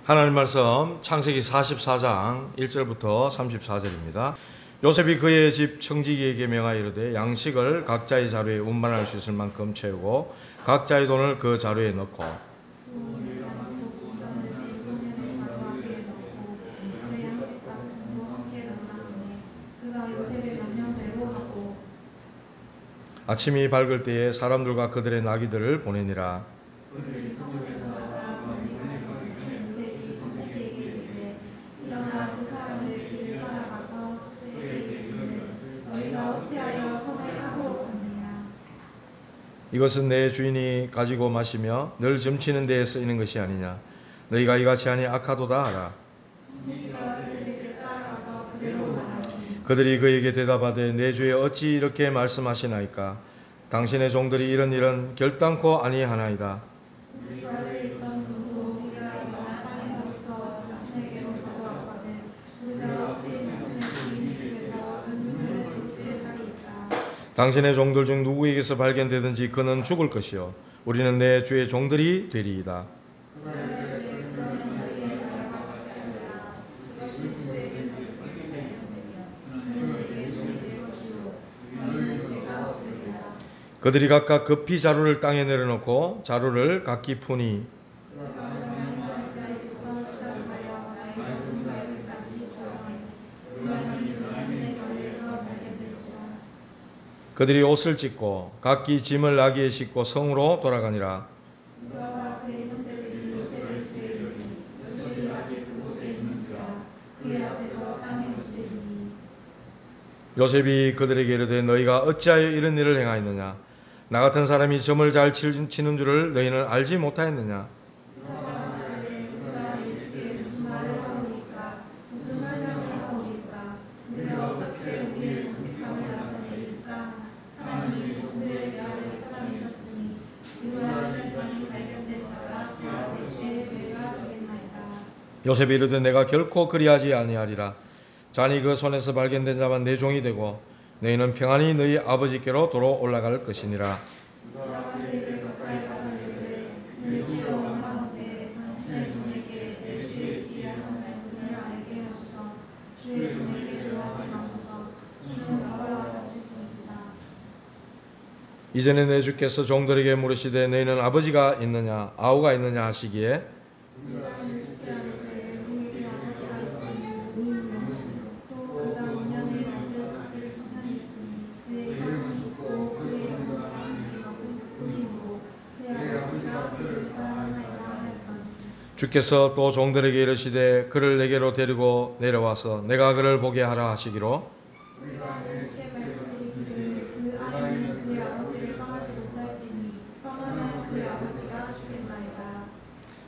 하나님 말씀 창세기 44장 1절부터 34절입니다. 요셉이 그의 집 청지기에게 명하여 이르되 양식을 각자의 자루에 운반할 수 있을 만큼 채우고 각자의 돈을 그 자루에 넣고 아침이 밝을 때에 사람들과 그들의 나귀들을 보내니라. 이것은 내 주인이 가지고 마시며 늘 점치는 데에 쓰이는 것이 아니냐. 너희가 이같이 하니 악하도다 하라. 그들이 그에게 대답하되 내 주에 어찌 이렇게 말씀하시나이까. 당신의 종들이 이런 일은 결단코 아니하나이다. 당신의 종들 중 누구에게서 발견되든지 그는 죽을 것이요 우리는 내 주의 종들이 되리이다. 그들이 각각 급히 자루를 땅에 내려놓고 자루를 각기 푸니 그들이 옷을 찢고 각기 짐을 나귀에 싣고 성으로 돌아가니라. 요셉이 그들에게 이르되 너희가 어찌하여 이런 일을 행하였느냐. 나 같은 사람이 점을 잘 치는 줄을 너희는 알지 못하였느냐. 요셉이 이르되 내가 결코 그리하지 아니하리라. 잔이 그 손에서 발견된 자만 내 종이 되고 너희는 평안히 너희 아버지께로 도로 올라갈 것이니라. 이전에 내 주께서 종들에게 물으시되 너희는 아버지가 있느냐 아우가 있느냐 하시기에 주께서 또 종들에게 이르시되 그를 내게로 데리고 내려와서 내가 그를 보게 하라 하시기로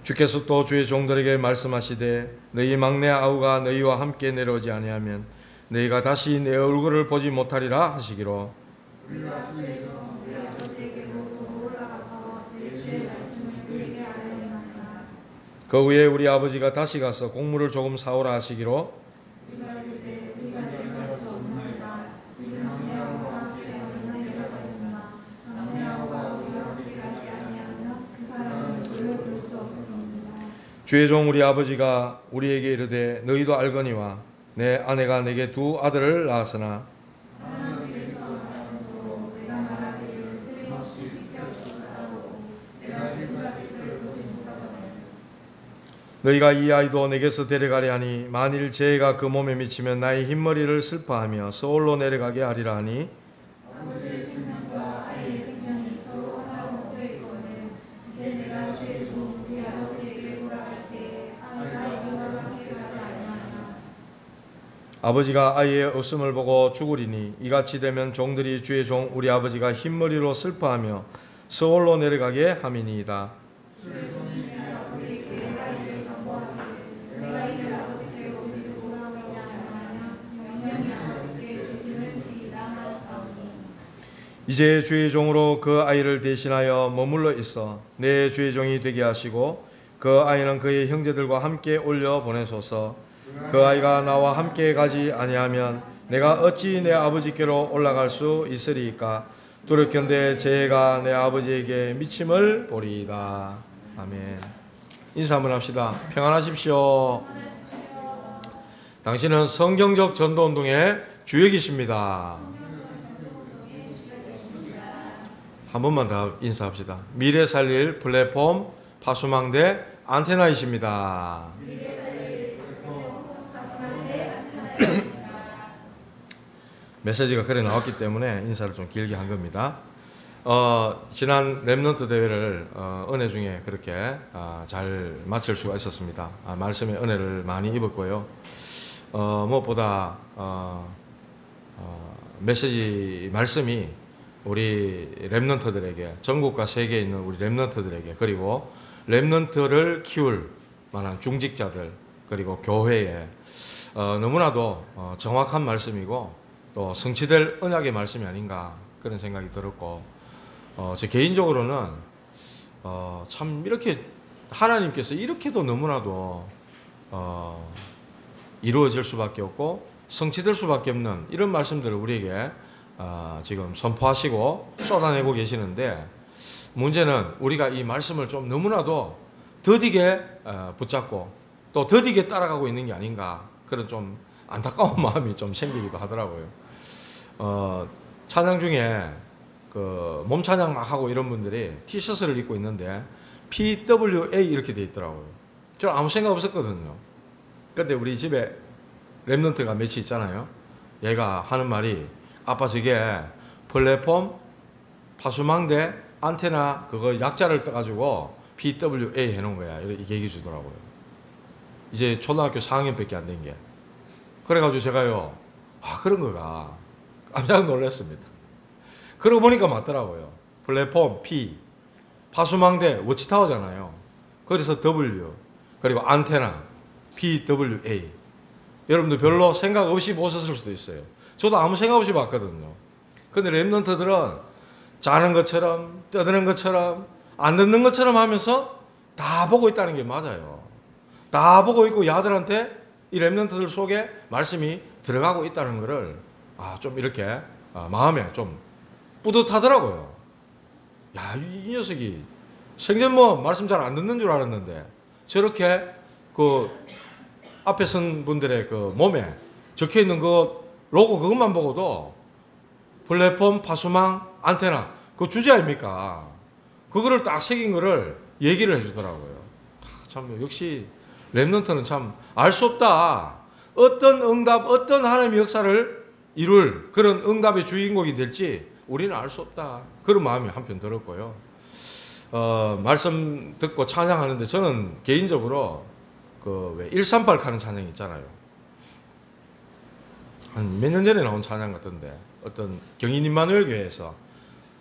주께서 또 주의 종들에게 말씀하시되 너희 막내 아우가 너희와 함께 내려오지 아니하면 너희가 다시 내 얼굴을 보지 못하리라 하시기로 그 후에 우리 아버지가 다시 가서 곡물을 조금 사오라 하시기로 주의 종 우리 아버지가 우리에게 이르되 너희도 알거니와 내 아내가 내게 두 아들을 낳았으나 너희가 이 아이도 내게서 데려가려 하니 만일 재해가 그 몸에 미치면 나의 흰머리를 슬퍼하며 서울로 내려가게 하리라 하니 아버지의 생명과 아이의 생명이 서로 하나로 묶여 있거늘 이제 내가 주의 종 우리 아버지에게 돌아갈 때에 아이가 이와 함께 가지 아니하리라. 아버지가 아이의 없음을 보고 죽으리니 이같이 되면 종들이 주의 종 우리 아버지가 흰머리로 슬퍼하며 서울로 내려가게 함이니이다. 이제 주의 종으로 그 아이를 대신하여 머물러 있어 내 주의 종이 되게 하시고 그 아이는 그의 형제들과 함께 올려 보내소서. 그 아이가 나와 함께 가지 아니하면 내가 어찌 내 아버지께로 올라갈 수 있으리이까. 두렵건대 재해가 내 아버지에게 미침을 보리이다. 아멘. 인사 한번 합시다. 평안하십시오. 당신은 성경적 전도운동의 주역이십니다. 한 번만 더 인사합시다. 미래 살릴 플랫폼 파수망대 안테나이십니다. 메시지가 그래 나왔기 때문에 인사를 좀 길게 한 겁니다. 지난 렘넌트 대회를 은혜 중에 그렇게 잘 마칠 수가 있었습니다. 말씀의 은혜를 많이 입었고요. 무엇보다 메시지 말씀이 우리 렘넌트들에게, 전국과 세계에 있는 우리 렘넌트들에게, 그리고 렘넌트를 키울 만한 중직자들, 그리고 교회에 너무나도 정확한 말씀이고 또 성취될 언약의 말씀이 아닌가 그런 생각이 들었고, 제 개인적으로는 참 이렇게 하나님께서 이렇게도 너무나도 이루어질 수밖에 없고 성취될 수밖에 없는 이런 말씀들을 우리에게 지금 선포하시고 쏟아내고 계시는데, 문제는 우리가 이 말씀을 좀 너무나도 더디게 붙잡고 또 더디게 따라가고 있는 게 아닌가, 그런 좀 안타까운 마음이 좀 생기기도 하더라고요. 찬양 중에 그 몸 찬양 막 하고 이런 분들이 티셔츠를 입고 있는데 PWA 이렇게 돼 있더라고요. 저는 아무 생각 없었거든요. 근데 우리 집에 렘넌트가 몇이 있잖아요. 얘가 하는 말이, 아빠 저게 플랫폼 파수망대 안테나 그거 약자를 떠가지고 PWA 해놓은 거야. 이렇게 얘기해 주더라고요. 이제 초등학교 4학년밖에 안 된 게. 그래가지고 제가요, 그런 거가 깜짝 놀랐습니다. 그러고 보니까 맞더라고요. 플랫폼 P, 파수망대 워치타워잖아요. 그래서 W, 그리고 안테나 PWA. 여러분들 별로 생각 없이 보셨을 수도 있어요. 저도 아무 생각 없이 봤거든요. 근데 렘넌트들은 자는 것처럼, 떠드는 것처럼, 안 듣는 것처럼 하면서 다 보고 있다는 게 맞아요. 다 보고 있고 야들한테 이 렘넌트들 속에 말씀이 들어가고 있다는 것을 좀 이렇게 마음에 좀 뿌듯하더라고요. 야, 이 녀석이 생전 말씀 잘 안 듣는 줄 알았는데 저렇게 그 앞에 선 분들의 그 몸에 적혀 있는 그 로고 그것만 보고도 플랫폼 파수망 안테나 그 주제 아닙니까? 그거를 딱 새긴 거를 얘기를 해주더라고요. 참 역시 렘넌트는 참 알 수 없다. 어떤 응답, 어떤 하나님의 역사를 이룰 그런 응답의 주인공이 될지 우리는 알 수 없다. 그런 마음이 한편 들었고요. 말씀 듣고 찬양하는데 저는 개인적으로 그 왜 138 가는 찬양이 있잖아요. 한 몇 년 전에 나온 찬양 같던데, 어떤 경인 임마누엘 교회에서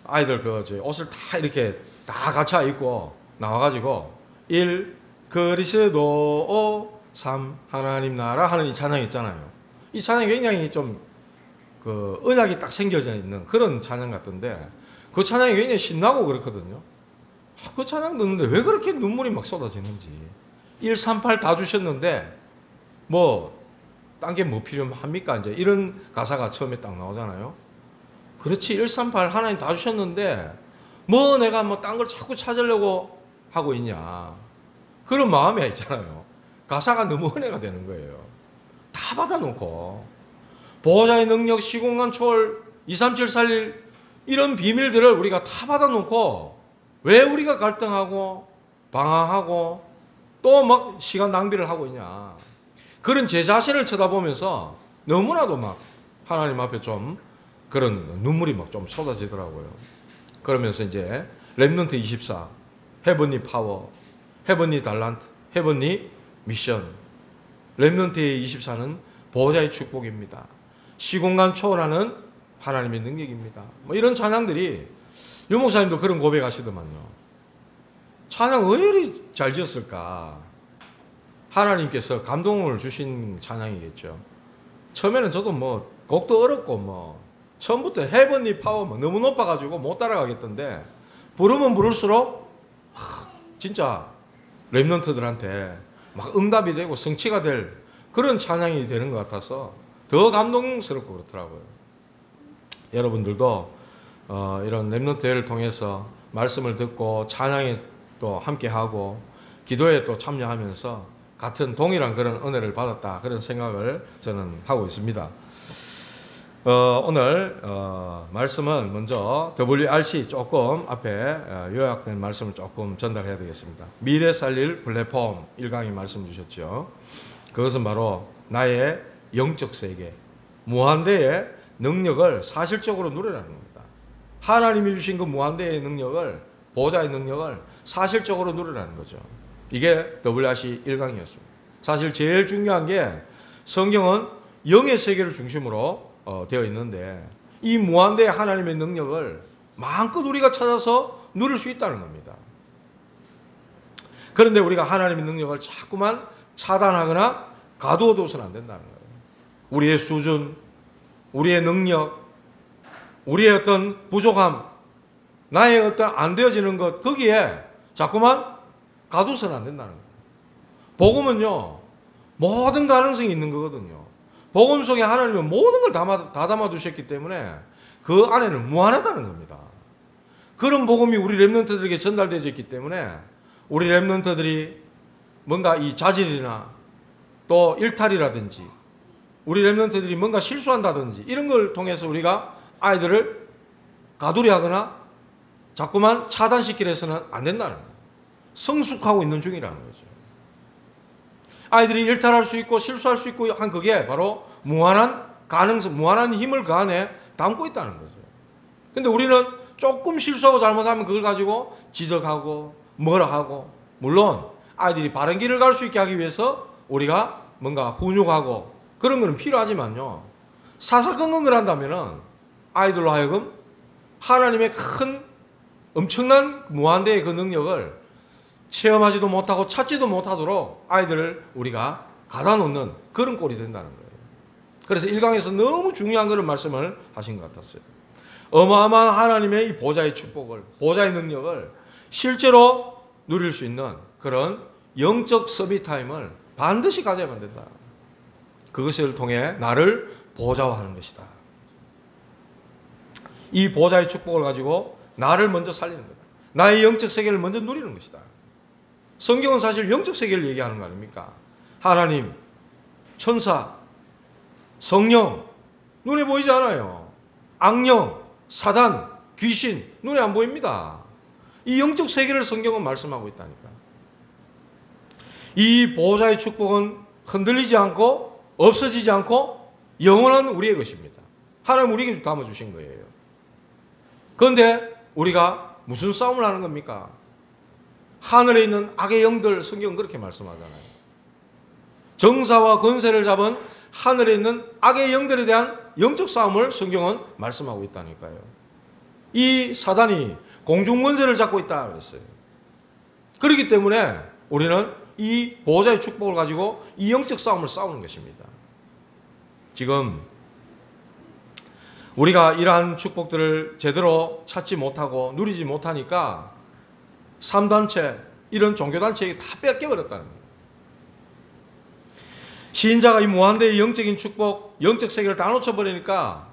아이들 옷을 다 이렇게 다 갖춰 입고 나와가지고 1 그리스도 3 하나님 나라 하는 이 찬양이 있잖아요. 이 찬양이 굉장히 좀 그 언약이 딱 생겨져 있는 그런 찬양 같던데, 그 찬양이 굉장히 신나고 그렇거든요. 그 찬양 듣는데 왜 그렇게 눈물이 막 쏟아지는지. 138 다 주셨는데 딴 게 뭐 필요합니까? 이제 이런 가사가 처음에 딱 나오잖아요. 그렇지, 138 하나님 다 주셨는데 내가 딴 걸 자꾸 찾으려고 하고 있냐, 그런 마음이 있잖아요. 가사가 너무 은혜가 되는 거예요. 다 받아놓고 보호자의 능력, 시공간 초월, 237 살릴 이런 비밀들을 우리가 다 받아놓고 왜 우리가 갈등하고 방황하고 또 막 시간 낭비를 하고 있냐, 그런 제 자신을 쳐다보면서 너무나도 막 하나님 앞에 좀 그런 눈물이 막 좀 쏟아지더라고요. 그러면서 이제 렘넌트 24, 헤븐리 파워, 헤븐리 달란트, 헤븐리 미션. 렘넌트의 24는 보호자의 축복입니다. 시공간 초월하는 하나님의 능력입니다. 이런 찬양들이, 유 목사님도 그런 고백하시더만요. 찬양 왜 이리 잘 지었을까? 하나님께서 감동을 주신 찬양이겠죠. 처음에는 저도 곡도 어렵고 처음부터 헤븐리 파워 너무 높아가지고 못 따라가겠던데, 부르면 부를수록 진짜 렘넌트들한테 막 응답이 되고 성취가 될 그런 찬양이 되는 것 같아서 더 감동스럽고 그렇더라고요. 여러분들도 이런 렘넌트 대회를 통해서 말씀을 듣고 찬양에 또 함께하고 기도에 또 참여하면서 같은 동일한 그런 은혜를 받았다, 그런 생각을 저는 하고 있습니다. 오늘 말씀은 먼저 WRC 조금 앞에 요약된 말씀을 조금 전달해야 되겠습니다. 미래 살릴 플랫폼 1강의 말씀 주셨죠. 그것은 바로 나의 영적 세계, 무한대의 능력을 사실적으로 누리라는 겁니다. 하나님이 주신 그 무한대의 능력을, 보좌의 능력을 사실적으로 누리라는 거죠. 이게 WRC 1강이었습니다. 사실 제일 중요한 게 성경은 영의 세계를 중심으로 되어 있는데 이 무한대의 하나님의 능력을 마음껏 우리가 찾아서 누릴 수 있다는 겁니다. 그런데 우리가 하나님의 능력을 자꾸만 차단하거나 가두어둬서는 안 된다는 거예요. 우리의 수준, 우리의 능력, 우리의 어떤 부족함, 나의 어떤 안 되어지는 것, 거기에 자꾸만 가두어서는 안 된다는 거예요. 복음은요, 모든 가능성이 있는 거거든요. 복음 속에 하나님은 모든 걸 다 담아두셨기 때문에 그 안에는 무한하다는 겁니다. 그런 복음이 우리 렘넌트들에게 전달되어 있기 때문에 우리 렘넌트들이 뭔가 이 자질이나 또 일탈이라든지 우리 렘넌트들이 뭔가 실수한다든지 이런 걸 통해서 우리가 아이들을 가두려 하거나 자꾸만 차단시키려 해서는 안 된다는 거예요. 성숙하고 있는 중이라는 거죠. 아이들이 일탈할 수 있고 실수할 수 있고 한 그게 바로 무한한 가능성, 무한한 힘을 그 안에 담고 있다는 거죠. 근데 우리는 조금 실수하고 잘못하면 그걸 가지고 지적하고 뭐라 하고, 물론 아이들이 바른 길을 갈 수 있게 하기 위해서 우리가 뭔가 훈육하고 그런 거는 필요하지만요, 사사건건을 한다면은 아이들로 하여금 하나님의 큰 엄청난 무한대의 그 능력을 체험하지도 못하고 찾지도 못하도록 아이들을 우리가 가다 놓는 그런 꼴이 된다는 거예요. 그래서 1강에서 너무 중요한 그런 말씀을 하신 것 같았어요. 어마어마한 하나님의 이 보좌의 축복을, 보좌의 능력을 실제로 누릴 수 있는 그런 영적 서밋 타임을 반드시 가져야만 된다. 그것을 통해 나를 보좌화하는 것이다. 이 보좌의 축복을 가지고 나를 먼저 살리는 거다. 나의 영적 세계를 먼저 누리는 것이다. 성경은 사실 영적 세계를 얘기하는 거 아닙니까? 하나님, 천사, 성령, 눈에 보이지 않아요. 악령, 사단, 귀신, 눈에 안 보입니다. 이 영적 세계를 성경은 말씀하고 있다니까. 이 보호자의 축복은 흔들리지 않고 없어지지 않고 영원한 우리의 것입니다. 하나님 우리에게 담아주신 거예요. 그런데 우리가 무슨 싸움을 하는 겁니까? 하늘에 있는 악의 영들, 성경은 그렇게 말씀하잖아요. 정사와 권세를 잡은 하늘에 있는 악의 영들에 대한 영적 싸움을 성경은 말씀하고 있다니까요. 이 사단이 공중권세를 잡고 있다 그랬어요. 그렇기 때문에 우리는 이 보호자의 축복을 가지고 이 영적 싸움을 싸우는 것입니다. 지금 우리가 이러한 축복들을 제대로 찾지 못하고 누리지 못하니까 3단체, 이런 종교단체에 다 뺏겨버렸다는 거예요. 신자가 이 무한대의 영적인 축복, 영적 세계를 다 놓쳐버리니까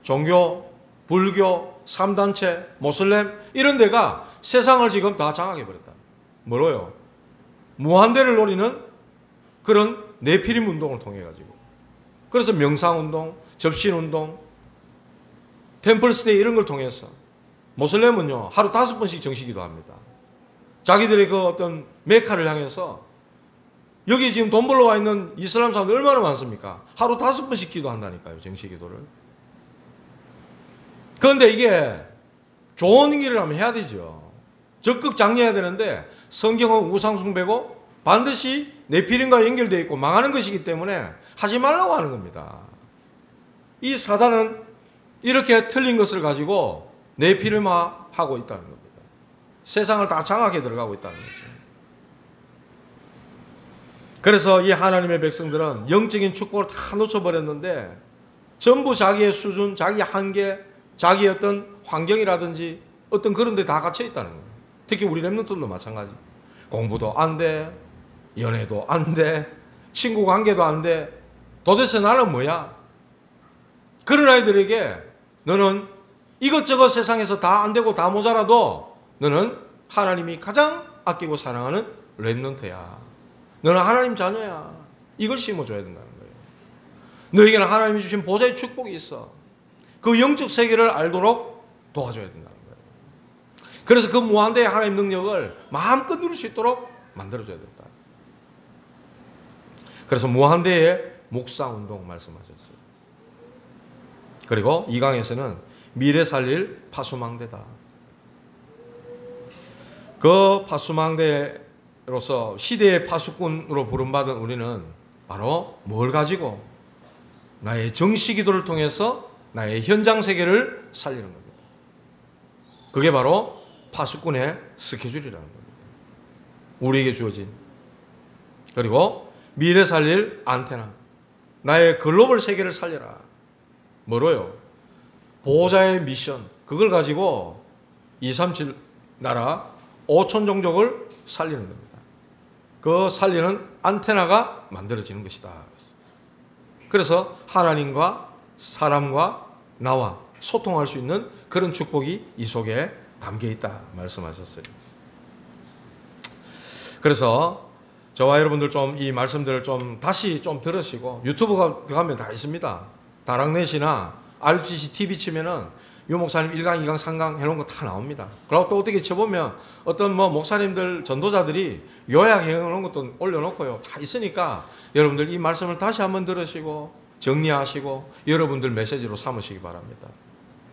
종교, 불교, 3단체, 모슬렘 이런 데가 세상을 지금 다 장악해버렸다. 뭐로요? 무한대를 노리는 그런 네피림 운동을 통해 가지고, 그래서 명상운동, 접신운동, 템플스테이 이런 걸 통해서 모슬렘은요 하루 5번씩 정시기도 합니다. 자기들의 그 어떤 메카를 향해서, 여기 지금 돈 벌러 와 있는 이슬람 사람들 얼마나 많습니까? 하루 5번씩 기도한다니까요, 정시기도를. 그런데 이게 좋은 길을 하면 해야 되죠. 적극 장려해야 되는데 성경은 우상숭배고 반드시 네피림과 연결되어 있고 망하는 것이기 때문에 하지 말라고 하는 겁니다. 이 사단은 이렇게 틀린 것을 가지고 네피림화하고 있다는 겁니다. 세상을 다 장악해 들어가고 있다는 거죠. 그래서 이 하나님의 백성들은 영적인 축복을 다 놓쳐버렸는데 전부 자기의 수준, 자기 한계, 자기의 어떤 환경이라든지 어떤 그런 데 다 갇혀 있다는 거예요. 특히 우리 렘넌트들도 마찬가지. 공부도 안 돼, 연애도 안 돼, 친구 관계도 안 돼. 도대체 나는 뭐야? 그런 아이들에게 너는 이것저것 세상에서 다 안 되고 다 모자라도 너는 하나님이 가장 아끼고 사랑하는 렘넌트야. 너는 하나님 자녀야. 이걸 심어줘야 된다는 거예요. 너에게는 하나님이 주신 보좌의 축복이 있어. 그 영적 세계를 알도록 도와줘야 된다는 거예요. 그래서 그 무한대의 하나님 능력을 마음껏 누릴 수 있도록 만들어줘야 된다. 그래서 무한대의 묵상운동 말씀하셨어요. 그리고 2강에서는 미래 살릴 파수망대다. 그 파수망대로서 시대의 파수꾼으로 부름받은 우리는 바로 뭘 가지고? 나의 정시기도를 통해서 나의 현장 세계를 살리는 겁니다. 그게 바로 파수꾼의 스케줄이라는 겁니다. 우리에게 주어진. 그리고 미래 살릴 안테나. 나의 글로벌 세계를 살려라. 뭐로요? 보호자의 미션. 그걸 가지고 237 나라 5천 종족을 살리는 겁니다. 그 살리는 안테나가 만들어지는 것이다. 그래서 하나님과 사람과 나와 소통할 수 있는 그런 축복이 이 속에 담겨 있다 말씀하셨어요. 그래서 저와 여러분들 좀 이 말씀들을 좀 다시 좀 들으시고, 유튜브가 가면 다 있습니다. 다락넷이나 RUTC TV 치면은 유 목사님 1강, 2강, 3강 해놓은 거 다 나옵니다. 그리고 또 어떻게 쳐보면 어떤 목사님들, 전도자들이 요약해 놓은 것도 올려놓고요. 다 있으니까 여러분들 이 말씀을 다시 한번 들으시고 정리하시고 여러분들 메시지로 삼으시기 바랍니다.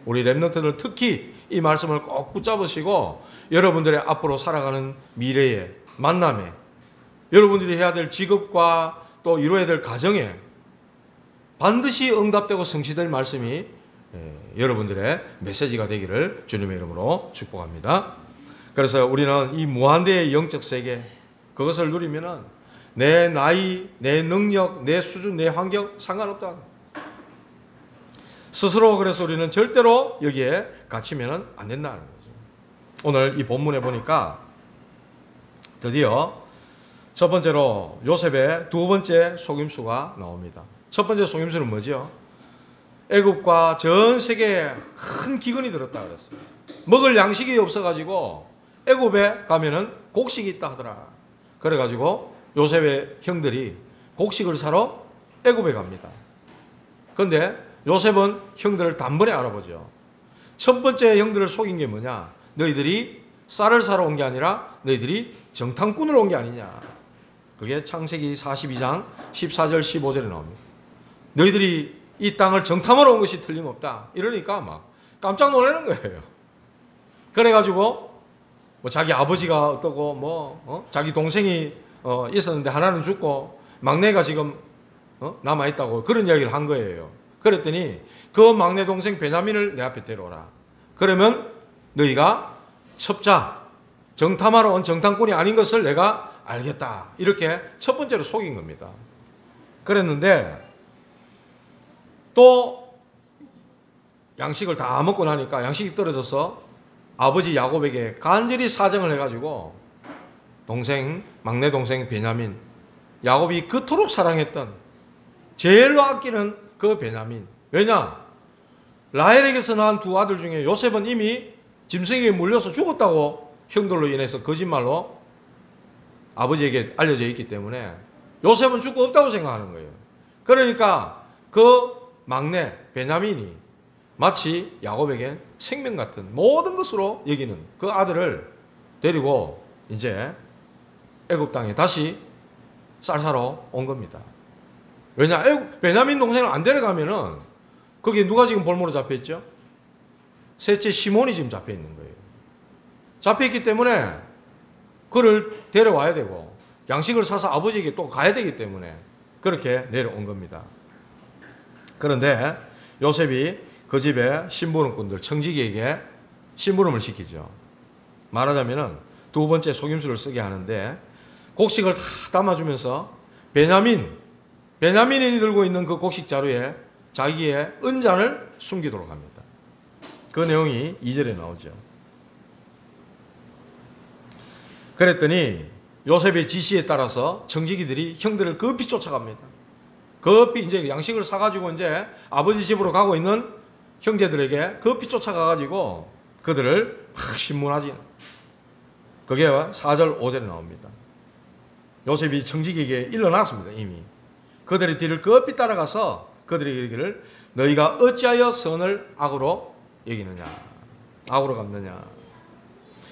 우리 렘넌트들 특히 이 말씀을 꼭 붙잡으시고 여러분들의 앞으로 살아가는 미래에, 만남에, 여러분들이 해야 될 직업과 또 이루어야 될 가정에 반드시 응답되고 성취될 말씀이 여러분들의 메시지가 되기를 주님의 이름으로 축복합니다. 그래서 우리는 이 무한대의 영적 세계, 그것을 누리면은 내 나이, 내 능력, 내 수준, 내 환경 상관없다. 스스로 그래서 우리는 절대로 여기에 갇히면 안 된다는 거죠. 오늘 이 본문에 보니까 드디어 첫 번째로 요셉의 두 번째 속임수가 나옵니다. 첫 번째 속임수는 뭐죠? 애굽과 전 세계에 큰 기근이 들었다 그랬어요. 먹을 양식이 없어가지고 애굽에 가면은 곡식이 있다 하더라. 그래가지고 요셉의 형들이 곡식을 사러 애굽에 갑니다. 그런데 요셉은 형들을 단번에 알아보죠. 첫 번째 형들을 속인 게 뭐냐? 너희들이 쌀을 사러 온 게 아니라 너희들이 정탐꾼으로 온 게 아니냐. 그게 창세기 42장 14절 15절에 나옵니다. 너희들이 이 땅을 정탐하러 온 것이 틀림없다. 이러니까 막 깜짝 놀라는 거예요. 그래가지고 뭐 자기 아버지가 어떠고 자기 동생이 있었는데 하나는 죽고 막내가 지금 남아있다고 그런 이야기를 한 거예요. 그랬더니 그 막내 동생 베냐민을 내 앞에 데려오라. 그러면 너희가 첩자, 정탐하러 온 정탐꾼이 아닌 것을 내가 알겠다. 이렇게 첫 번째로 속인 겁니다. 그랬는데 또 양식을 다 먹고 나니까 양식이 떨어져서 아버지 야곱에게 간절히 사정을 해가지고 막내 동생 베냐민, 야곱이 그토록 사랑했던 제일로 아끼는 그 베냐민. 왜냐? 라헬에게서 낳은 두 아들 중에 요셉은 이미 짐승에게 물려서 죽었다고 형들로 인해서 거짓말로 아버지에게 알려져 있기 때문에 요셉은 죽고 없다고 생각하는 거예요. 그러니까 그 막내 베냐민이 마치 야곱에겐 생명 같은 모든 것으로 여기는 그 아들을 데리고 이제 애굽 땅에 다시 쌀 사러 온 겁니다. 왜냐? 베냐민 동생을 안 데려가면은 거기에 누가 지금 볼모로 잡혀 있죠? 셋째 시몬이 지금 잡혀 있는 거예요. 잡혀 있기 때문에 그를 데려와야 되고 양식을 사서 아버지에게 또 가야 되기 때문에 그렇게 내려온 겁니다. 그런데 요셉이 그 집에 심부름꾼들, 청지기에게 심부름을 시키죠. 말하자면은 두 번째 속임수를 쓰게 하는데 곡식을 다 담아주면서 베냐민이 들고 있는 그 곡식 자루에 자기의 은잔을 숨기도록 합니다. 그 내용이 2절에 나오죠. 그랬더니 요셉의 지시에 따라서 청지기들이 형들을 급히 쫓아갑니다. 급히 이제 양식을 사가지고 이제 아버지 집으로 가고 있는 형제들에게 급히 쫓아가가지고 그들을 막 신문하지. 그게 4절 5절에 나옵니다. 요셉이 청지기에게 일러났습니다. 이미 그들의 뒤를 급히 따라가서 그들에게 이르기를 너희가 어찌하여 선을 악으로 여기느냐, 악으로 갚느냐.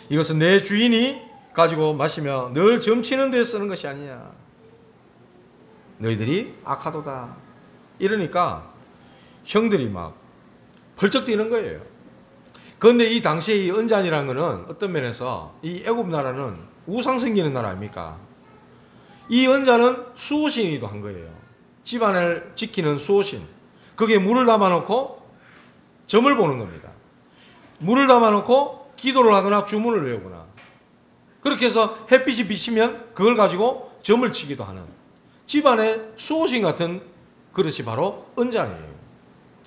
이것은 내 주인이 가지고 마시며 늘 점치는 데 쓰는 것이 아니냐. 너희들이 악하도다. 이러니까 형들이 막 펄쩍 뛰는 거예요. 그런데 이 당시에 이 언잔이라는 것은 어떤 면에서 이 애굽 나라는 우상 섬기는 나라 아닙니까? 이 언잔은 수호신이기도 한 거예요. 집안을 지키는 수호신. 거기에 물을 담아놓고 점을 보는 겁니다. 물을 담아놓고 기도를 하거나 주문을 외우거나 그렇게 해서 햇빛이 비치면 그걸 가지고 점을 치기도 하는 집안의 수호신 같은 그릇이 바로 언잔이에요.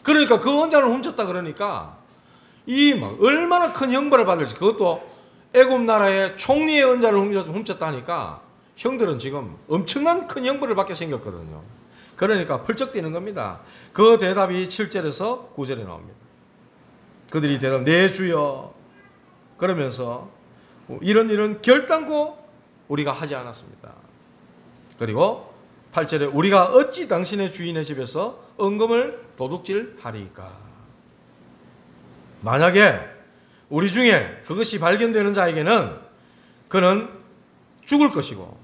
그러니까 그 언잔을 훔쳤다 그러니까 이 막 얼마나 큰 형벌을 받을지, 그것도 애굽 나라의 총리의 언잔을 훔쳤다 하니까 형들은 지금 엄청난 큰 형벌을 받게 생겼거든요. 그러니까 펄쩍 뛰는 겁니다. 그 대답이 7절에서 9절에 나옵니다. 그들이 대답, 네 주여, 그러면서 이런 결단코 우리가 하지 않았습니다. 그리고 8절에 우리가 어찌 당신의 주인의 집에서 은금을 도둑질하리이까. 만약에 우리 중에 그것이 발견되는 자에게는 그는 죽을 것이고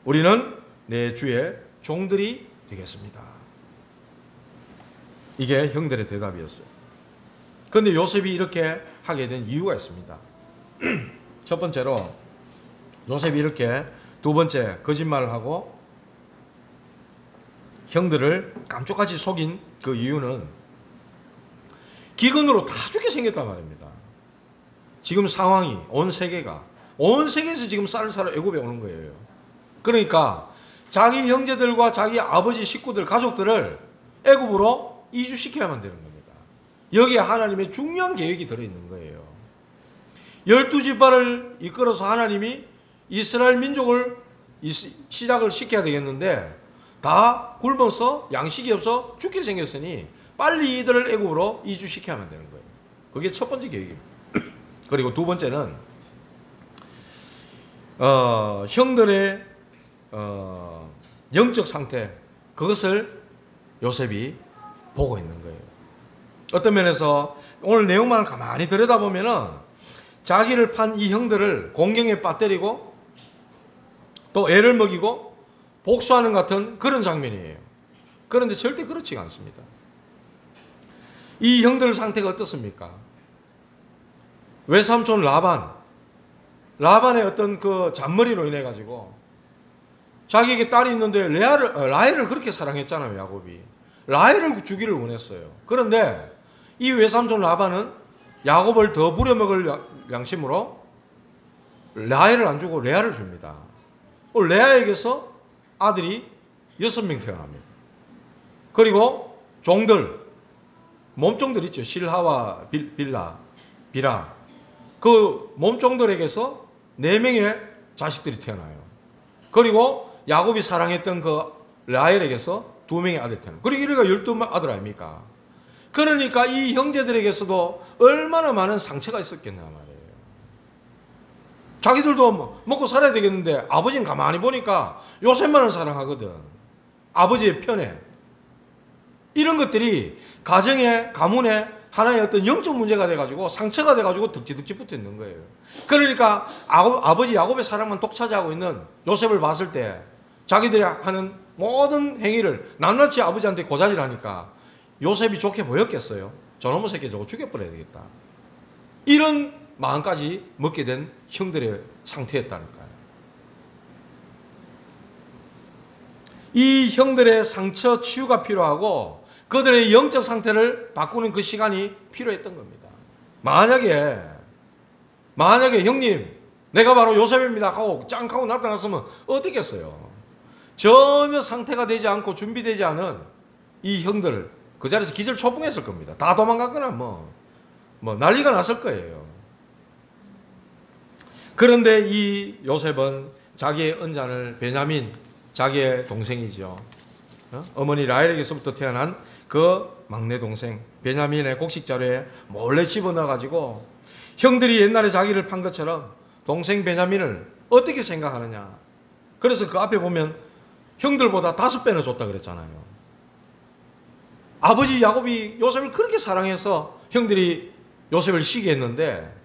우리는 내 주의 종들이 되겠습니다. 이게 형들의 대답이었어요. 그런데 요셉이 이렇게 하게 된 이유가 있습니다. 첫 번째로 요셉이 이렇게 두 번째 거짓말을 하고 형들을 깜짝같이 속인 그 이유는 기근으로 다 죽게 생겼단 말입니다. 지금 상황이 온 세계에서 지금 쌀을 사러 애굽에 오는 거예요. 그러니까 자기 형제들과 자기 아버지 식구들, 가족들을 애굽으로 이주시켜야만 되는 겁니다. 여기에 하나님의 중요한 계획이 들어있는 거예요. 12지파를 이끌어서 하나님이 이스라엘 민족을 시작을 시켜야 되겠는데 다 굶어서 양식이 없어 죽게 생겼으니 빨리 이들을 애굽으로 이주시켜야만 되는 거예요. 그게 첫 번째 계획입니다. 그리고 두 번째는 형들의 영적 상태, 그것을 요셉이 보고 있는 거예요. 어떤 면에서 오늘 내용만을 가만히 들여다보면은 자기를 판 이 형들을 공경에 빠뜨리고 또 애를 먹이고 복수하는 같은 그런 장면이에요. 그런데 절대 그렇지가 않습니다. 이 형들 상태가 어떻습니까? 외삼촌 라반의 어떤 그 잔머리로 인해 가지고 자기에게 딸이 있는데 라헬을 그렇게 사랑했잖아요. 야곱이 라헬을 주기를 원했어요. 그런데 이 외삼촌 라반은 야곱을 더 부려먹을 양심으로 라헬을 안 주고 레아를 줍니다. 레아에게서 아들이 6명 태어납니다. 그리고 종들, 몸종들 있죠. 실하와 비라. 그 몸종들에게서 4명의 자식들이 태어나요. 그리고 야곱이 사랑했던 그 라헬에게서 2명의 아들이 태어나요. 그리고 이래가 12아들 아닙니까? 그러니까 이 형제들에게서도 얼마나 많은 상처가 있었겠냐 말이에요. 자기들도 먹고 살아야 되겠는데 아버지는 가만히 보니까 요셉만을 사랑하거든. 아버지의 편에. 이런 것들이 가문에 하나의 어떤 영적 문제가 돼가지고 상처가 돼가지고 득지 붙어 있는 거예요. 그러니까 아버지 야곱의 사랑만 독차지하고 있는 요셉을 봤을 때 자기들이 하는 모든 행위를 낱낱이 아버지한테 고자질하니까 요셉이 좋게 보였겠어요. 저놈의 새끼 저거 죽여버려야 되겠다. 이런 마음까지 먹게 된 형들의 상태였다니까요. 이 형들의 상처 치유가 필요하고 그들의 영적 상태를 바꾸는 그 시간이 필요했던 겁니다. 만약에 형님 내가 바로 요셉입니다 하고 짱하고 나타났으면 어떻겠어요? 전혀 상태가 되지 않고 준비되지 않은 이 형들 그 자리에서 기절초풍했을 겁니다. 다 도망갔거나 뭐 난리가 났을 거예요. 그런데 이 요셉은 자기의 언잔을 베냐민, 자기의 동생이죠. 어머니 라헬에게서부터 태어난 그 막내 동생 베냐민의 곡식자루에 몰래 집어넣어가지고 형들이 옛날에 자기를 판 것처럼 동생 베냐민을 어떻게 생각하느냐. 그래서 그 앞에 보면 형들보다 5배나 줬다 그랬잖아요. 아버지 야곱이 요셉을 그렇게 사랑해서 형들이 요셉을 시게 했는데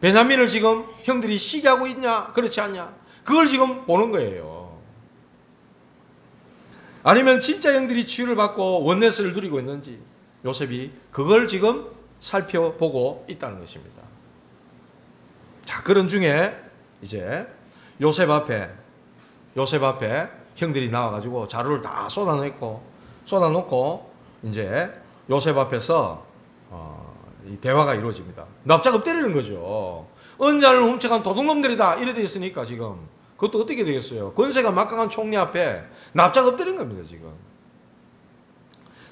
베냐민을 지금 형들이 시게 하고 있냐 그렇지 않냐, 그걸 지금 보는 거예요. 아니면 진짜 형들이 치유를 받고 원네스를 누리고 있는지 요셉이 그걸 지금 살펴보고 있다는 것입니다. 자, 그런 중에 이제 요셉 앞에 형들이 나와가지고 자루를 다 쏟아놓고 이제 요셉 앞에서 이 대화가 이루어집니다. 납작 엎드리는 거죠. 은자를 훔쳐간 도둑놈들이다 이래 돼 있으니까 지금 그것도 어떻게 되겠어요? 권세가 막강한 총리 앞에 납작 엎드린 겁니다. 지금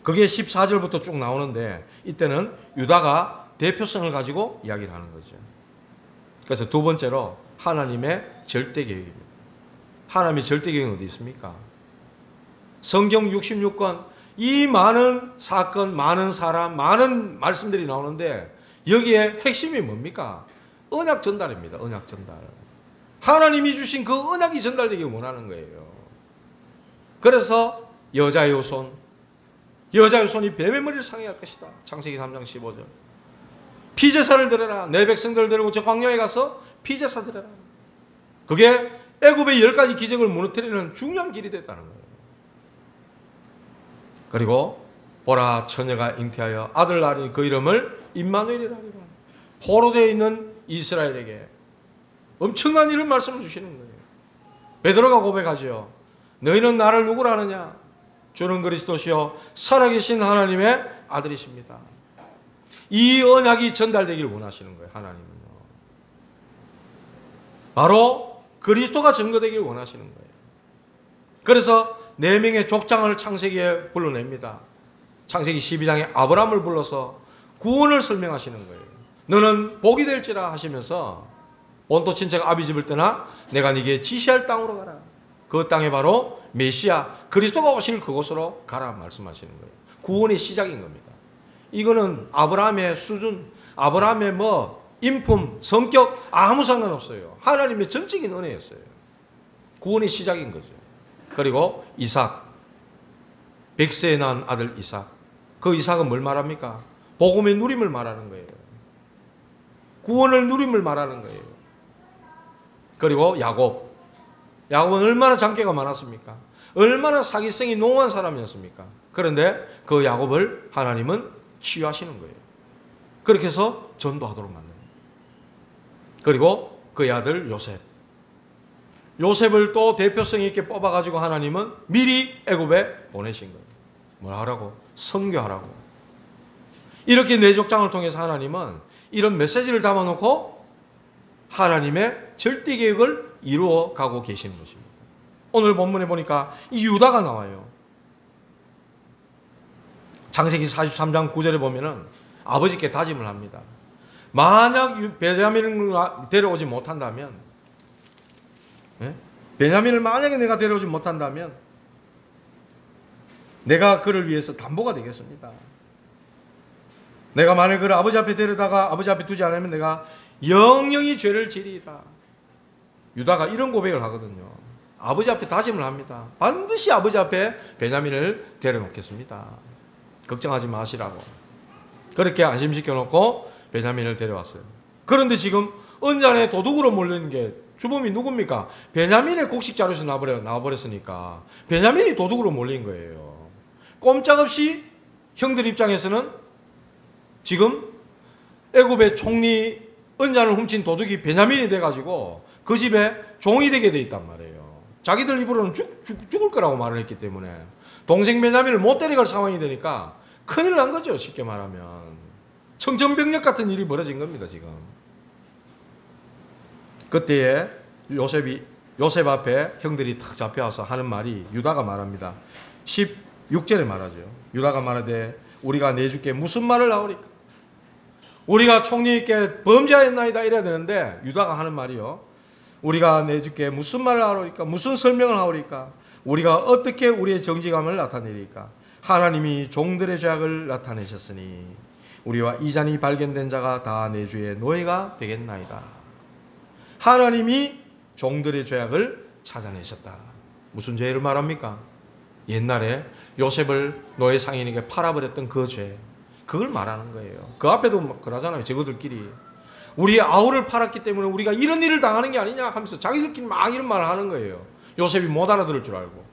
그게 14절부터 쭉 나오는데 이때는 유다가 대표성을 가지고 이야기를 하는 거죠. 그래서 두 번째로 하나님의 절대 계획입니다. 하나님의 절대 계획은 어디 있습니까? 성경 66권 이 많은 사건, 많은 사람, 많은 말씀들이 나오는데 여기에 핵심이 뭡니까? 언약 전달입니다. 언약 전달. 하나님이 주신 그 언약이 전달되길 원하는 거예요. 그래서 여자의 후손이 뱀의 머리를 상해할 것이다. 창세기 3장 15절. 피제사를 드려라. 내 백성들을 데리고 저 광야에 가서 피제사 드려라. 그게 애굽의 10가지 기적을 무너뜨리는 중요한 길이 됐다는 거예요. 그리고 보라, 처녀가 잉태하여 아들 낳으니 그 이름을 임마누엘이라 하리라. 포로되어 있는 이스라엘에게 엄청난 이런 말씀을 주시는 거예요. 베드로가 고백하죠. 너희는 나를 누구라 하느냐? 주는 그리스도시요 살아계신 하나님의 아들이십니다. 이 언약이 전달되길 원하시는 거예요. 하나님은요. 바로 그리스도가 증거되길 원하시는 거예요. 그래서 4명의 족장을 창세기에 불러냅니다. 창세기 12장에 아브라함을 불러서 구원을 설명하시는 거예요. 너는 복이 될지라 하시면서 본토 친척 아비 집을 떠나 내가 네게 지시할 땅으로 가라. 그 땅에 바로 메시아 그리스도가 오실 그곳으로 가라 말씀하시는 거예요. 구원의 시작인 겁니다. 이거는 아브라함의 수준, 아브라함의 인품, 성격 아무 상관없어요. 하나님의 전적인 은혜였어요. 구원의 시작인 거죠. 그리고 이삭, 100세에 낳은 아들 이삭. 그 이삭은 뭘 말합니까? 복음의 누림을 말하는 거예요. 구원을 누림을 말하는 거예요. 그리고 야곱은 얼마나 장깨가 많았습니까? 얼마나 사기성이 농후한 사람이었습니까? 그런데 그 야곱을 하나님은 치유하시는 거예요. 그렇게 해서 전도하도록 만듭니다. 그리고 그의 아들 요셉을 또 대표성 있게 뽑아가지고 하나님은 미리 애굽에 보내신 거예요. 뭘 하라고? 선교하라고. 이렇게 내족장을 통해서 하나님은 이런 메시지를 담아놓고 하나님의 절대 계획을 이루어가고 계시는 것입니다. 오늘 본문에 보니까 이 유다가 나와요. 창세기 43장 9절에 보면은 아버지께 다짐을 합니다. 만약 베냐민을 데려오지 못한다면, 베냐민을 만약에 내가 데려오지 못한다면 내가 그를 위해서 담보가 되겠습니다. 내가 만약 그를 아버지 앞에 데려다가 아버지 앞에 두지 않으면 내가 영영이 죄를 지리이다. 유다가 이런 고백을 하거든요. 아버지 앞에 다짐을 합니다. 반드시 아버지 앞에 베냐민을 데려놓겠습니다. 걱정하지 마시라고. 그렇게 안심시켜놓고 베냐민을 데려왔어요. 그런데 지금 은잔에 도둑으로 몰리는 게 주범이 누굽니까? 베냐민의 곡식자루에서 나와버렸으니까 베냐민이 도둑으로 몰린 거예요. 꼼짝없이 형들 입장에서는 지금 애굽의 총리 은잔을 훔친 도둑이 베냐민이 돼가지고 그 집에 종이 되게 돼 있단 말이에요. 자기들 입으로는 죽을 거라고 말을 했기 때문에 동생 베냐민을 못 데려갈 상황이 되니까 큰일 난 거죠. 쉽게 말하면 청천벽력 같은 일이 벌어진 겁니다. 지금 그때에 요셉 앞에 형들이 탁 잡혀와서 하는 말이, 유다가 말합니다. 16절에 말하죠. 유다가 말하되 우리가 내주께 무슨 말을 하오리까? 우리가 총리께 범죄하였나이다 이래야 되는데 유다가 하는 말이요. 우리가 내주께 무슨 말을 하오리까? 무슨 설명을 하오리까? 우리가 어떻게 우리의 정직함을 나타내리까? 하나님이 종들의 죄악을 나타내셨으니 우리와 이전이 발견된 자가 다 내 주의 노예가 되겠나이다. 하나님이 종들의 죄악을 찾아내셨다. 무슨 죄를 말합니까? 옛날에 요셉을 노예 상인에게 팔아버렸던 그 죄, 그걸 말하는 거예요. 그 앞에도 막 그러잖아요. 저거들끼리 우리 아우를 팔았기 때문에 우리가 이런 일을 당하는 게 아니냐 하면서 자기들끼리 막 이런 말을 하는 거예요. 요셉이 못 알아들을 줄 알고.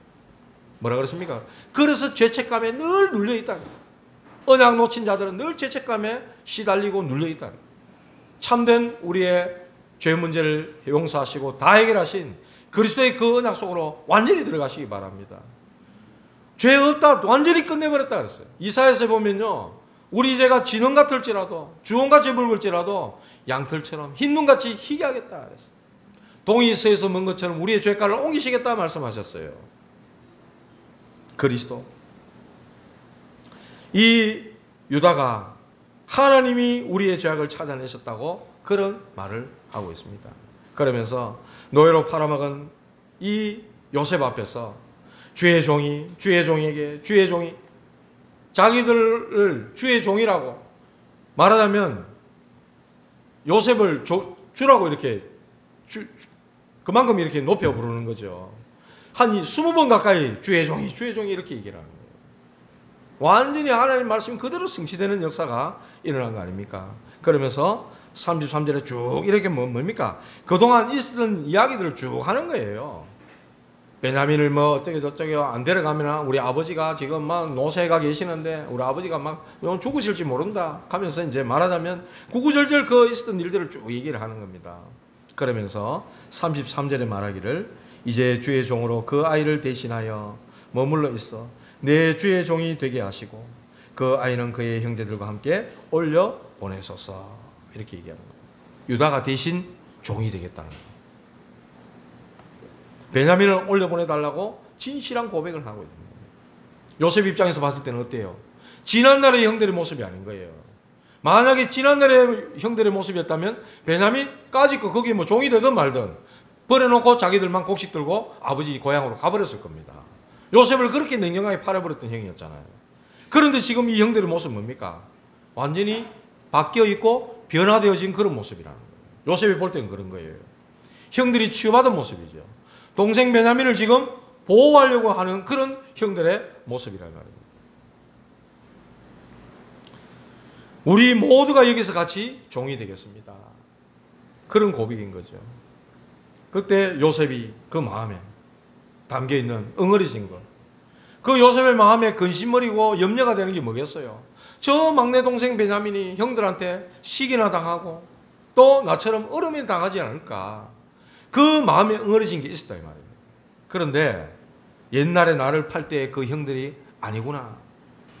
뭐라 그랬습니까? 그래서 죄책감에 늘 눌려있다. 언약 놓친 자들은 늘 죄책감에 시달리고 눌려있다. 참된 우리의 죄 문제를 용서하시고 다 해결하신 그리스도의 그 언약 속으로 완전히 들어가시기 바랍니다. 죄 없다 완전히 끝내버렸다 그랬어요. 이사야서에 보면요, 우리 죄가 진홍 같을지라도 주홍같이 붉을지라도 양털처럼 흰눈같이 희게 하겠다 그랬어요. 동이 서에서 먼 것처럼 우리의 죄가를 옮기시겠다 말씀하셨어요. 그리스도. 이 유다가 하나님이 우리의 죄악을 찾아내셨다고 그런 말을 하고 있습니다. 그러면서 노예로 팔아먹은 이 요셉 앞에서 주의 종에게 주의 종이 자기들을 주의 종이라고 말하자면 요셉을 주라고 이렇게 그만큼 이렇게 높여 부르는 거죠. 한 20번 가까이 주의 종이 이렇게 얘기를 하는 거예요. 완전히 하나님 말씀 그대로 성취되는 역사가 일어난 거 아닙니까? 그러면서 33절에 쭉 이렇게 뭡니까? 그동안 있었던 이야기들을 쭉 하는 거예요. 베냐민을 뭐 어쩌게 저쩌게 안 데려가면 우리 아버지가 지금 막 노새가 계시는데 우리 아버지가 막 죽으실지 모른다 하면서 이제 말하자면 구구절절 그 있었던 일들을 쭉 얘기를 하는 겁니다. 그러면서 33절에 말하기를 이제 주의 종으로 그 아이를 대신하여 머물러 있어 내 주의 종이 되게 하시고 그 아이는 그의 형제들과 함께 올려 보내소서 이렇게 얘기하는 거예요. 유다가 대신 종이 되겠다는 거예요. 베냐민을 올려보내달라고 진실한 고백을 하고 있는 거예요. 요셉 입장에서 봤을 때는 어때요? 지난날의 형들의 모습이 아닌 거예요. 만약에 지난날의 형들의 모습이었다면 베냐민까지 거기 뭐 종이 되든 말든 버려놓고 자기들만 곡식 들고 아버지 고향으로 가버렸을 겁니다. 요셉을 그렇게 냉정하게 팔아버렸던 형이었잖아요. 그런데 지금 이 형들의 모습은 뭡니까? 완전히 바뀌어있고 변화되어진 그런 모습이라는 거예요. 요셉이 볼 때는 그런 거예요. 형들이 치유받은 모습이죠. 동생 베냐민을 지금 보호하려고 하는 그런 형들의 모습이라는 말입니다. 우리 모두가 여기서 같이 종이 되겠습니다. 그런 고백인 거죠. 그때 요셉이 그 마음에 담겨있는 응어리진 것, 그 요셉의 마음에 근심거리고 염려가 되는 게 뭐겠어요? 저 막내 동생 베냐민이 형들한테 시기나 당하고 또 나처럼 어려움이 당하지 않을까, 그 마음에 응어리진 게 있었다 이 말입니다. 그런데 옛날에 나를 팔 때 그 형들이 아니구나,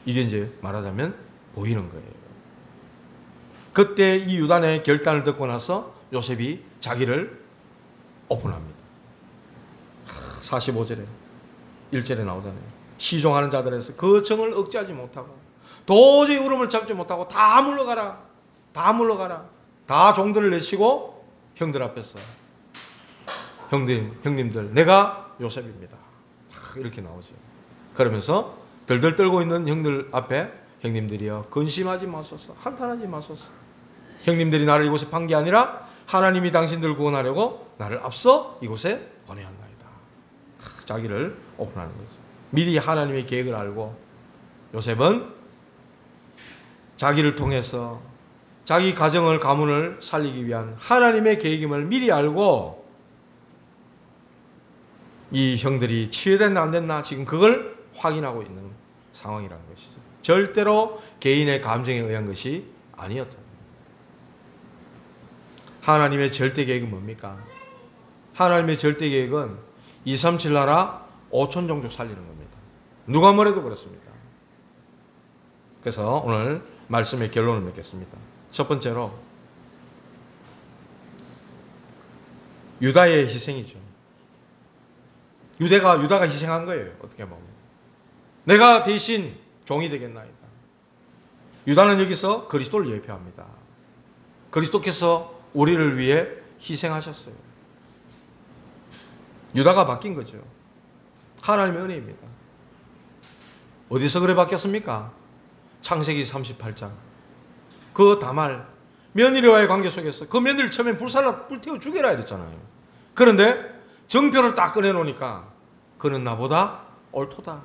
이게 이제 말하자면 보이는 거예요. 그때 이 유단의 결단을 듣고 나서 요셉이 자기를 오픈합니다. 45절에 1절에 나오잖아요. 시종하는 자들에서 그 정을 억제하지 못하고 도저히 울음을 참지 못하고 다 물러가라, 다 물러가라, 다 종들을 내치고 형들 앞에서 형님들 내가 요셉입니다, 이렇게 나오죠. 그러면서 덜덜 떨고 있는 형들 앞에 형님들이여 근심하지 마소서, 한탄하지 마소서. 형님들이 나를 이곳에 판 게 아니라 하나님이 당신들 구원하려고 나를 앞서 이곳에 보내었나이다. 자기를 오픈하는 거죠. 미리 하나님의 계획을 알고 요셉은 자기를 통해서 자기 가정을 가문을 살리기 위한 하나님의 계획임을 미리 알고 이 형들이 치유됐나 안 됐나 지금 그걸 확인하고 있는 상황이라는 것이죠. 절대로 개인의 감정에 의한 것이 아니었다. 하나님의 절대 계획은 뭡니까? 하나님의 절대 계획은 237 나라 5천 종족 살리는 겁니다. 누가 뭐래도 그렇습니다. 그래서 오늘 말씀의 결론을 맺겠습니다. 첫 번째로 유다의 희생이죠. 유다가 희생한 거예요. 어떻게 보면 내가 대신 종이 되겠나이다. 유다는 여기서 그리스도를 예표합니다. 그리스도께서 우리를 위해 희생하셨어요. 유다가 바뀐 거죠. 하나님의 은혜입니다. 어디서 그래 바뀌었습니까? 창세기 38장. 그 다말 며느리와의 관계 속에서 그 며느리를 처음엔 불태워 죽여라 이랬잖아요. 그런데 정표를 딱 꺼내놓으니까 그는 나보다 옳도다.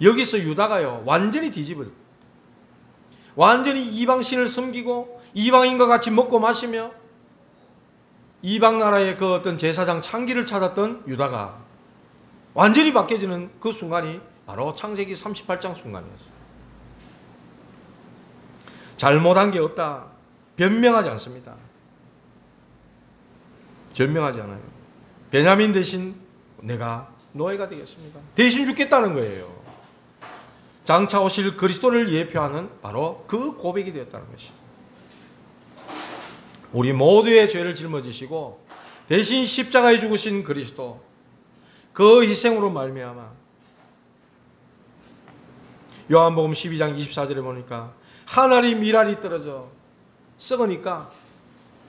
여기서 유다가요 완전히 뒤집어, 완전히 이방신을 섬기고 이방인과 같이 먹고 마시며 이방 나라의 그 어떤 제사장 창기를 찾았던 유다가 완전히 바뀌어지는 그 순간이 바로 창세기 38장 순간이었어요. 잘못한 게 없다, 변명하지 않습니다. 변명하지 않아요. 베냐민 대신 내가 노예가 되겠습니다. 대신 죽겠다는 거예요. 장차 오실 그리스도를 예표하는 바로 그 고백이 되었다는 것이죠. 우리 모두의 죄를 짊어지시고 대신 십자가에 죽으신 그리스도, 그 희생으로 말미암아 요한복음 12장 24절에 보니까 하늘이 미랄이 떨어져 썩으니까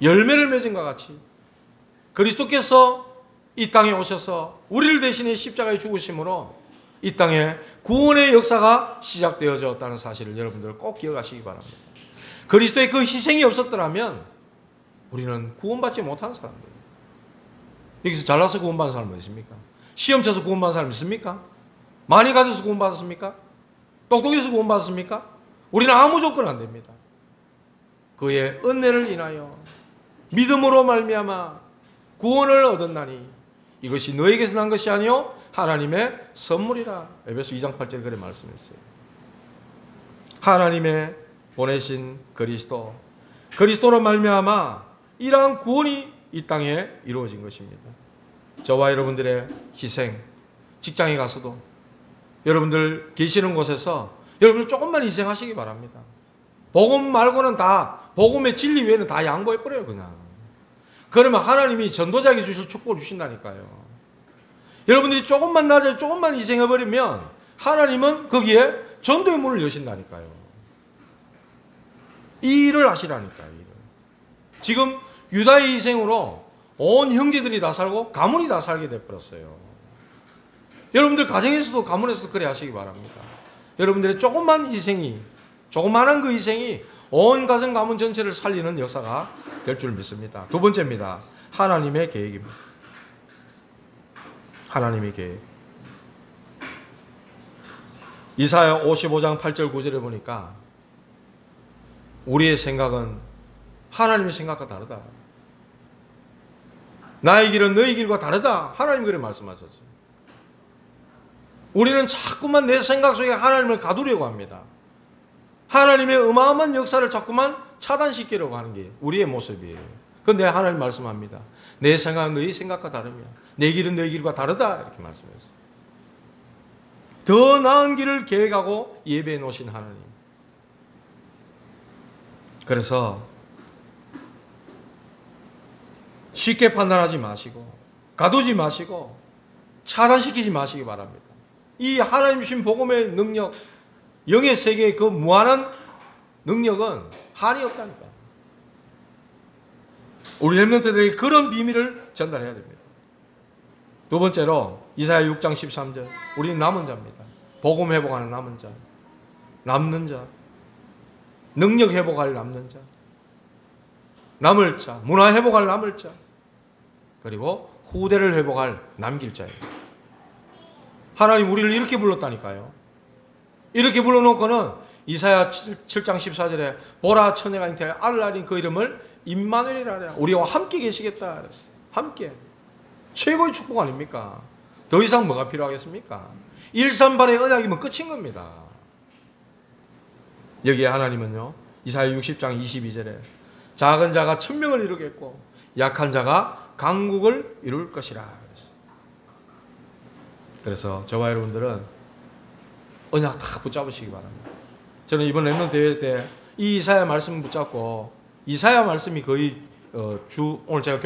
열매를 맺은 것 같이 그리스도께서 이 땅에 오셔서 우리를 대신해 십자가에 죽으심으로 이 땅에 구원의 역사가 시작되어졌다는 사실을 여러분들 꼭 기억하시기 바랍니다. 그리스도의 그 희생이 없었더라면 우리는 구원받지 못하는 사람들이에요. 여기서 잘나서 구원받은 사람은 있습니까? 시험 쳐서 구원받은 사람 있습니까? 많이 가져서 구원받았습니까? 똑똑해서 구원받았습니까? 우리는 아무 조건 안 됩니다. 그의 은혜를 인하여 믿음으로 말미암아 구원을 얻었나니 이것이 너에게서 난 것이 아니요 하나님의 선물이라. 에베소 2장 8절에 그래 말씀했어요. 하나님의 보내신 그리스도로 말미암아 이러한 구원이 이 땅에 이루어진 것입니다. 저와 여러분들의 희생, 직장에 가서도 여러분들 계시는 곳에서 여러분들 조금만 희생하시기 바랍니다. 복음 말고는 다, 복음의 진리 외에는 다 양보해버려요 그냥. 그러면 하나님이 전도자에게 주실 축복을 주신다니까요. 여러분들이 조금만 낮아요, 조금만 희생해버리면 하나님은 거기에 전도의 문을 여신다니까요. 이 일을 하시라니까요. 일을. 지금 유다의 희생으로 온 형제들이 다 살고 가문이 다 살게 돼버렸어요. 여러분들 가정에서도 가문에서도 그래 하시기 바랍니다. 여러분들의 조그만 희생이, 조그만한 그 희생이 온 가정 가문 전체를 살리는 역사가 될 줄 믿습니다. 두 번째입니다. 하나님의 계획입니다. 하나님의 계획. 이사야 55장 8절 9절에 보니까 우리의 생각은 하나님의 생각과 다르다. 나의 길은 너희 길과 다르다. 하나님 그래 말씀하셨어요. 우리는 자꾸만 내 생각 속에 하나님을 가두려고 합니다. 하나님의 어마어마한 역사를 자꾸만 차단시키려고 하는 게 우리의 모습이에요. 그런데 하나님 말씀합니다. 내 생각은 너희 생각과 다르며 내 길은 너희 길과 다르다. 이렇게 말씀했어요. 더 나은 길을 계획하고 예배해 놓으신 하나님. 그래서 쉽게 판단하지 마시고 가두지 마시고 차단시키지 마시기 바랍니다. 이 하나님 주신 복음의 능력, 영의 세계의 그 무한한 능력은 한이 없다니까. 우리 렘넌트들에게 그런 비밀을 전달해야 됩니다. 두 번째로 이사야 6장 13절. 우리는 남은 자입니다. 복음 회복하는 남은 자, 남는 자, 능력 회복할 남는 자, 남을 자, 문화 회복할 남을 자, 그리고 후대를 회복할 남길 자예요. 하나님 우리를 이렇게 불렀다니까요. 이렇게 불러놓고는 이사야 7장 14절에 보라 처녀가 잉태하여 알을 낳은 그 이름을 임마누엘이라 하라. 우리와 함께 계시겠다 그랬어요. 함께. 최고의 축복 아닙니까? 더 이상 뭐가 필요하겠습니까? 일산발의 언약이면 끝인 겁니다. 여기에 하나님은요, 이사야 60장 22절에 작은 자가 천명을 이루겠고 약한 자가 강국을 이룰 것이라. 그래서 저와 여러분들은 언약 다 붙잡으시기 바랍니다. 저는 이번 렘넌트 대회 때 이 이사야 말씀 붙잡고, 이사야 말씀이 거의 오늘 제가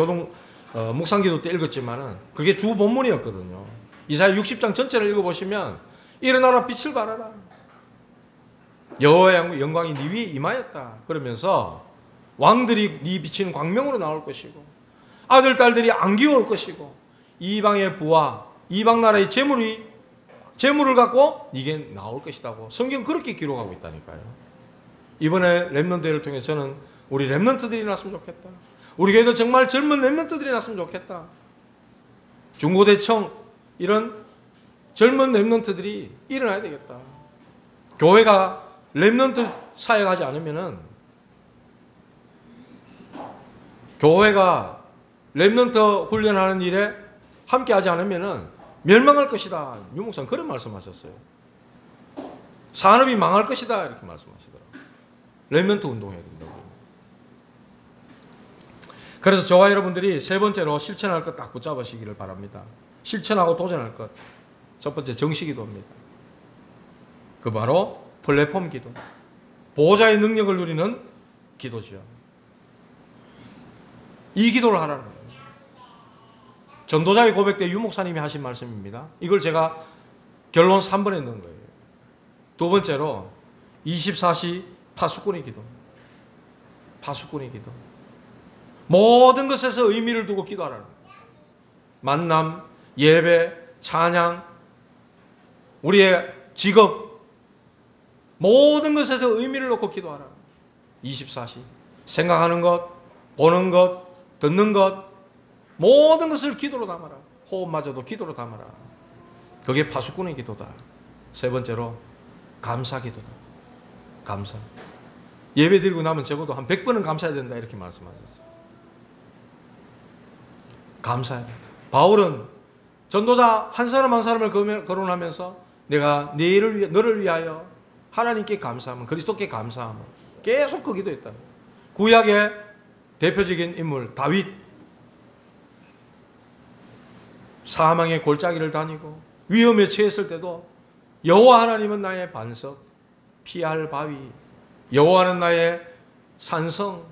묵상기도 때 읽었지만은 그게 주 본문이었거든요. 이사야 60장 전체를 읽어보시면 일어나라 빛을 발하라. 여호와의 영광이 네 위에 임하였다. 그러면서 왕들이 네 비치는 광명으로 나올 것이고 아들 딸들이 안기올 것이고 이방의 부와 이방 나라의 재물이 재물을 갖고 이게 나올 것이라고 성경 그렇게 기록하고 있다니까요. 이번에 렘넌트를 통해 저는 우리 렘넌트들이 났으면 좋겠다. 우리 교회도 정말 젊은 렘넌트들이 났으면 좋겠다. 중고대청 이런 젊은 렘넌트들이 일어나야 되겠다. 교회가 렘넌트 사역하지 않으면은, 교회가 렘넌트 훈련하는 일에 함께하지 않으면은 멸망할 것이다. 유 목사님 그런 말씀하셨어요. 산업이 망할 것이다 이렇게 말씀하시더라고요. 렘넌트 운동해야 된다고. 그래서 저와 여러분들이 세 번째로 실천할 것 딱 붙잡으시기를 바랍니다. 실천하고 도전할 것. 첫 번째 정식기도입니다. 그 바로 플랫폼 기도. 보호자의 능력을 누리는 기도죠. 이 기도를 하라는 거예요. 전도자의 고백 때 유 목사님이 하신 말씀입니다. 이걸 제가 결론 3번에 넣은 거예요. 두 번째로 24시 파수꾼의 기도. 파수꾼의 기도. 모든 것에서 의미를 두고 기도하라는 거예요. 만남, 예배, 찬양, 우리의 직업, 모든 것에서 의미를 놓고 기도하라. 24시. 생각하는 것, 보는 것, 듣는 것, 모든 것을 기도로 담아라. 호흡마저도 기도로 담아라. 그게 파수꾼의 기도다. 세 번째로 감사 기도다. 감사. 예배 드리고 나면 적어도 한 100번은 감사해야 된다 이렇게 말씀하셨어요. 감사해. 바울은 전도자 한 사람 한 사람을 거론하면서 내가 너를 위하여 하나님께 감사하면, 그리스도께 감사하면, 계속 그 기도했다. 구약의 대표적인 인물 다윗, 사망의 골짜기를 다니고 위험에 처했을 때도 여호와 하나님은 나의 반석, 피할 바위, 여호와는 나의 산성,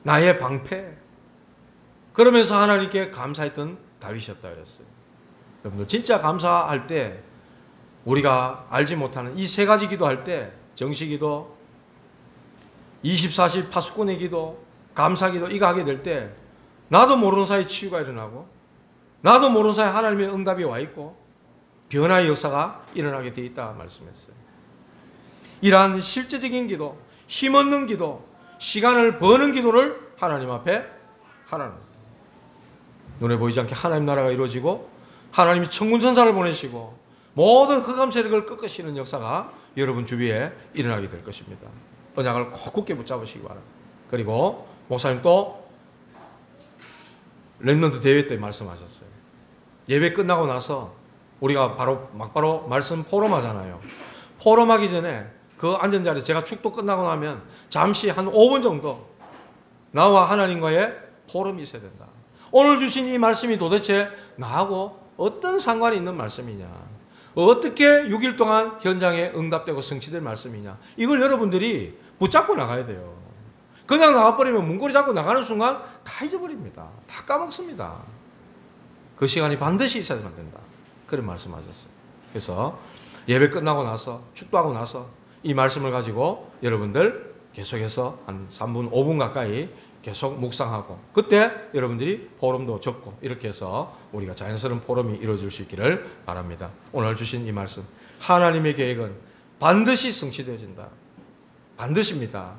나의 방패, 그러면서 하나님께 감사했던 다윗이었다 그랬어요. 여러분들 진짜 감사할 때, 우리가 알지 못하는 이 세 가지 기도할 때, 정식기도, 24시 파수꾼의 기도, 감사기도, 이거 하게 될 때 나도 모르는 사이 치유가 일어나고, 나도 모르는 사이 하나님의 응답이 와 있고 변화의 역사가 일어나게 돼 있다 말씀했어요. 이러한 실제적인 기도, 힘없는 기도, 시간을 버는 기도를 하나님 앞에 하라는 거예요. 눈에 보이지 않게 하나님 나라가 이루어지고 하나님이 천군 천사를 보내시고 모든 흑암 세력을 꺾으시는 역사가 여러분 주위에 일어나게 될 것입니다. 언약을 꼭 굳게 붙잡으시기 바랍니다. 그리고 목사님 또 렘넌트 대회 때 말씀하셨어요. 예배 끝나고 나서 우리가 바로 말씀 포럼 하잖아요. 포럼 하기 전에 그 앉은 자리에 제가 축도 끝나고 나면 잠시 한 5분 정도 나와 하나님과의 포럼이 있어야 된다. 오늘 주신 이 말씀이 도대체 나하고 어떤 상관이 있는 말씀이냐, 어떻게 6일 동안 현장에 응답되고 성취될 말씀이냐, 이걸 여러분들이 붙잡고 나가야 돼요. 그냥 나가버리면 문고리 잡고 나가는 순간 다 잊어버립니다. 다 까먹습니다. 그 시간이 반드시 있어야만 된다. 그런 말씀하셨어요. 그래서 예배 끝나고 나서, 축도하고 나서 이 말씀을 가지고 여러분들 계속해서 한 3분, 5분 가까이 계속 묵상하고, 그때 여러분들이 포럼도 적고, 이렇게 해서 우리가 자연스러운 포럼이 이루어질 수 있기를 바랍니다. 오늘 주신 이 말씀, 하나님의 계획은 반드시 성취되어진다. 반드시입니다.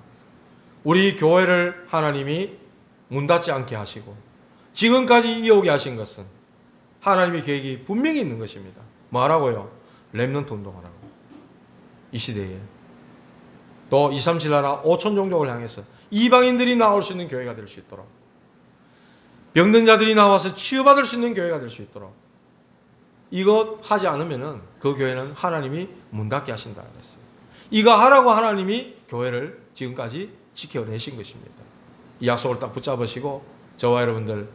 우리 교회를 하나님이 문 닫지 않게 하시고 지금까지 이어오게 하신 것은 하나님의 계획이 분명히 있는 것입니다. 뭐하라고요? 렘넌트 운동하라고. 이 시대에 또 237 나라 5천 종족을 향해서 이방인들이 나올 수 있는 교회가 될 수 있도록, 병든 자들이 나와서 치유받을 수 있는 교회가 될 수 있도록, 이것 하지 않으면 그 교회는 하나님이 문 닫게 하신다 그랬어요. 이거 하라고 하나님이 교회를 지금까지 지켜내신 것입니다. 이 약속을 딱 붙잡으시고 저와 여러분들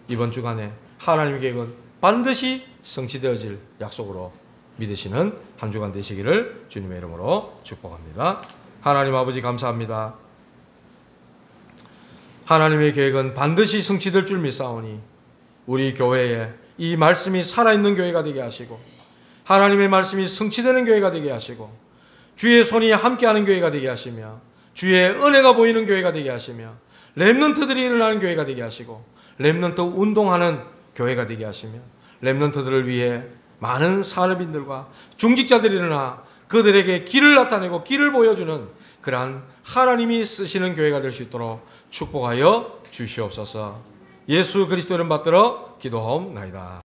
이번 주간에 하나님의 계획은 반드시 성취되어질 약속으로 믿으시는 한 주간 되시기를 주님의 이름으로 축복합니다. 하나님 아버지 감사합니다. 하나님의 계획은 반드시 성취될 줄 믿사오니 우리 교회에 이 말씀이 살아있는 교회가 되게 하시고 하나님의 말씀이 성취되는 교회가 되게 하시고 주의 손이 함께하는 교회가 되게 하시며 주의 은혜가 보이는 교회가 되게 하시며 렘넌트들이 일어나는 교회가 되게 하시고 렘넌트 운동하는 교회가 되게 하시며 렘넌트들을 위해 많은 산업인들과 중직자들이 일어나 그들에게 길을 나타내고 길을 보여주는 그러한 하나님이 쓰시는 교회가 될 수 있도록 축복하여 주시옵소서. 예수 그리스도 이름 받들어 기도하옵나이다.